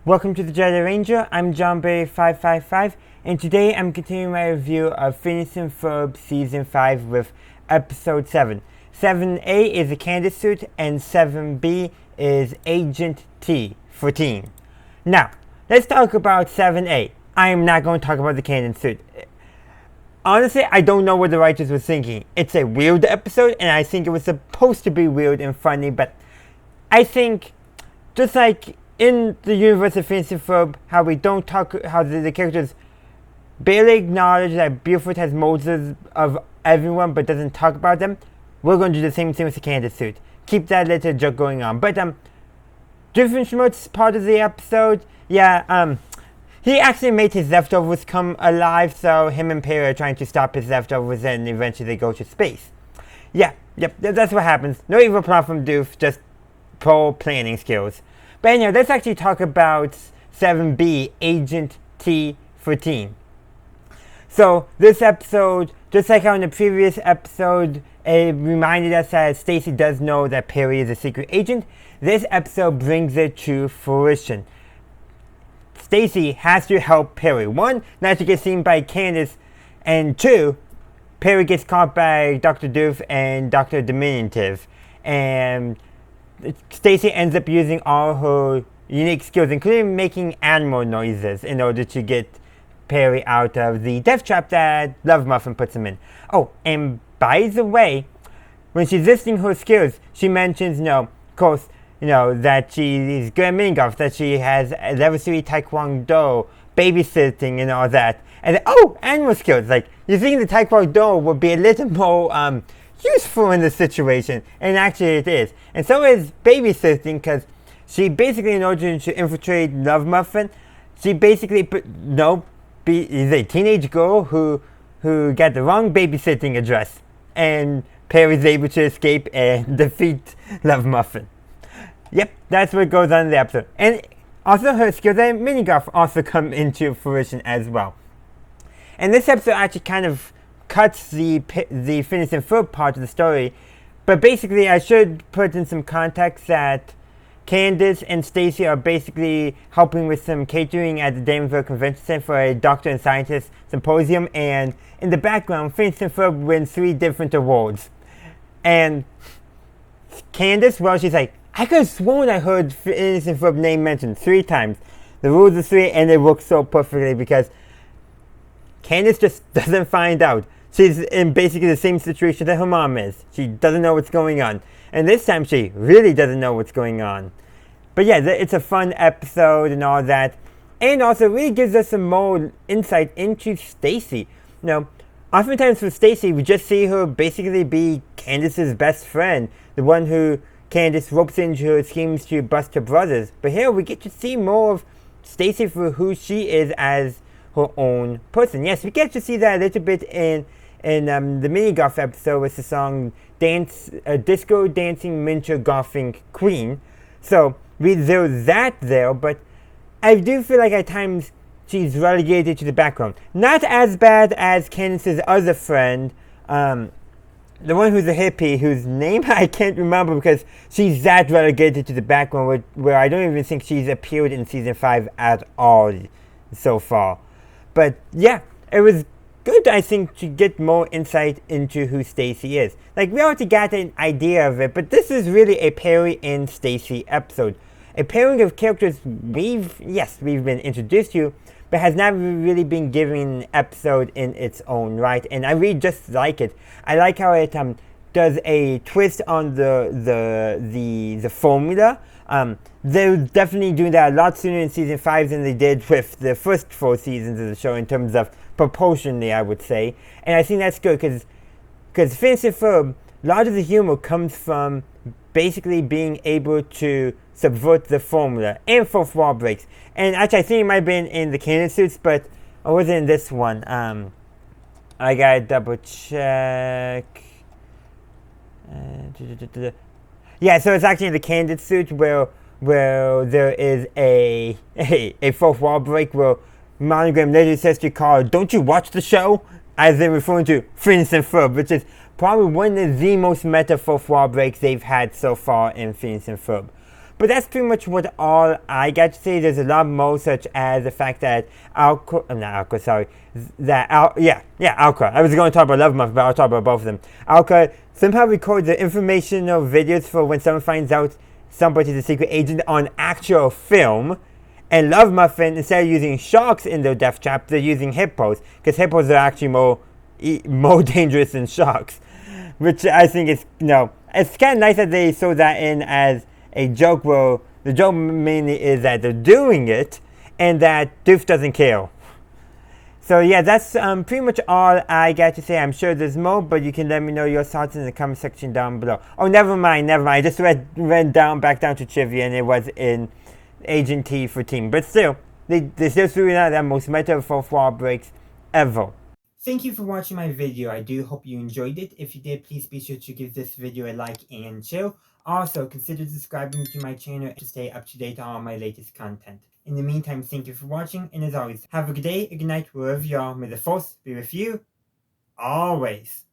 Welcome to the Jedi Ranger. I'm JohnBerry555, and today I'm continuing my review of Phineas and Ferb Season 5 with Episode 7. 7A is the Candace Suit, and 7B is Agent T for Teen. Now, let's talk about 7A. I am not going to talk about the Candace Suit. Honestly, I don't know what the writers were thinking. It's a weird episode, and I think it was supposed to be weird and funny, but I think, just like in the universe of Phineas and Ferb, how we don't talk, how the characters barely acknowledge that Buford has modes of everyone but doesn't talk about them, we're going to do the same thing with the Candace Suit. Keep that little joke going on. But, Doofenshmirtz part of the episode, he actually made his leftovers come alive, so him and Perry are trying to stop his leftovers and eventually they go to space. Yep, that's what happens. No evil plot from Doof, just pro planning skills. But anyway, let's actually talk about 7B, Agent T for Teen. So, this episode, just like how in the previous episode, it reminded us that Stacy does know that Perry is a secret agent. This episode brings it to fruition. Stacy has to help Perry. One, not to get seen by Candace, and two, Perry gets caught by Dr. Doof and Dr. Diminutive. And Stacy ends up using all her unique skills, including making animal noises, in order to get Perry out of the death trap that Love Muffin puts him in. Oh, and by the way, when she's listing her skills, she mentions, of course, that she is good at mini golf, that she has level 3 taekwondo, babysitting, and all that. And then, animal skills. Like, you think the taekwondo would be a little more useful in this situation, and actually it is. And so is babysitting, because she basically, in order to infiltrate Love Muffin, she basically is a teenage girl who got the wrong babysitting address, and Perry's able to escape and defeat Love Muffin. Yep, that's what goes on in the episode. And also her skills at mini golf also come into fruition as well. And this episode actually kind of cuts the Phineas and Ferb part of the story. But basically, I should put in some context that Candace and Stacy are basically helping with some catering at the Danville Convention Center for a doctor and scientist symposium. And in the background, Phineas and Ferb win 3 different awards. And Candace, well, she's like, I could have sworn I heard Phineas and Ferb's name mentioned 3 times. The rules of 3, and it works so perfectly because Candace just doesn't find out. She's in basically the same situation that her mom is. She doesn't know what's going on. And this time she really doesn't know what's going on. But yeah, it's a fun episode and all that. And also it really gives us some more insight into Stacy. Oftentimes with Stacy, we just see her basically be Candace's best friend. The one who Candace ropes into her schemes to bust her brothers. But here we get to see more of Stacy for who she is as her own person. Yes, we get to see that a little bit in the mini golf episode with the song Disco Dancing Miniature Golfing Queen. So there's that there, but I do feel like at times she's relegated to the background. Not as bad as Candace's other friend, the one who's a hippie, whose name I can't remember because she's that relegated to the background where I don't even think she's appeared in Season 5 at all so far. But yeah, it was good, I think, to get more insight into who Stacy is. Like, we already got an idea of it, but this is really a Perry and Stacy episode. A pairing of characters we've been introduced to, but has never really been given an episode in its own right, and I really just like it. I like how it does a twist on the formula. They're definitely doing that a lot sooner in Season 5 than they did with the first 4 seasons of the show in terms of proportionally, I would say. And I think that's good because Phineas and Ferb, a lot of the humor comes from basically being able to subvert the formula and fourth wall breaks. And actually, I think it might have been in the Candace Suits, but I wasn't in this one. I gotta double check. Yeah, so it's actually in the Candace Suit where there is a fourth wall break where Monogram literally says to Carl, "Don't you watch the show?" As in referring to Phineas and Ferb, which is probably one of the most meta fourth wall breaks they've had so far in Phineas and Ferb. But that's pretty much what all I got to say. There's a lot more, such as the fact that Alka, I was going to talk about Love Muffin, but I'll talk about both of them. Alka somehow records the informational videos for when someone finds out somebody's a secret agent on actual film. And Love Muffin, instead of using sharks in their death traps, they're using hippos, because hippos are actually more dangerous than sharks. Which I think is, it's kind of nice that they throw that in as a joke, where the joke mainly is that they're doing it, and that Doof doesn't kill. So yeah, that's pretty much all I got to say. I'm sure there's more, but you can let me know your thoughts in the comment section down below. Oh, never mind. I just went back down to trivia, and it was in Agent T for team. But still, they still threw out that most metaphor wall breaks ever. Thank you for watching my video. I do hope you enjoyed it. If you did, please be sure to give this video a like and share. Also, consider subscribing to my channel to stay up to date on all my latest content. In the meantime, thank you for watching, and as always, have a good day, a good night, wherever you are. May the force be with you, always.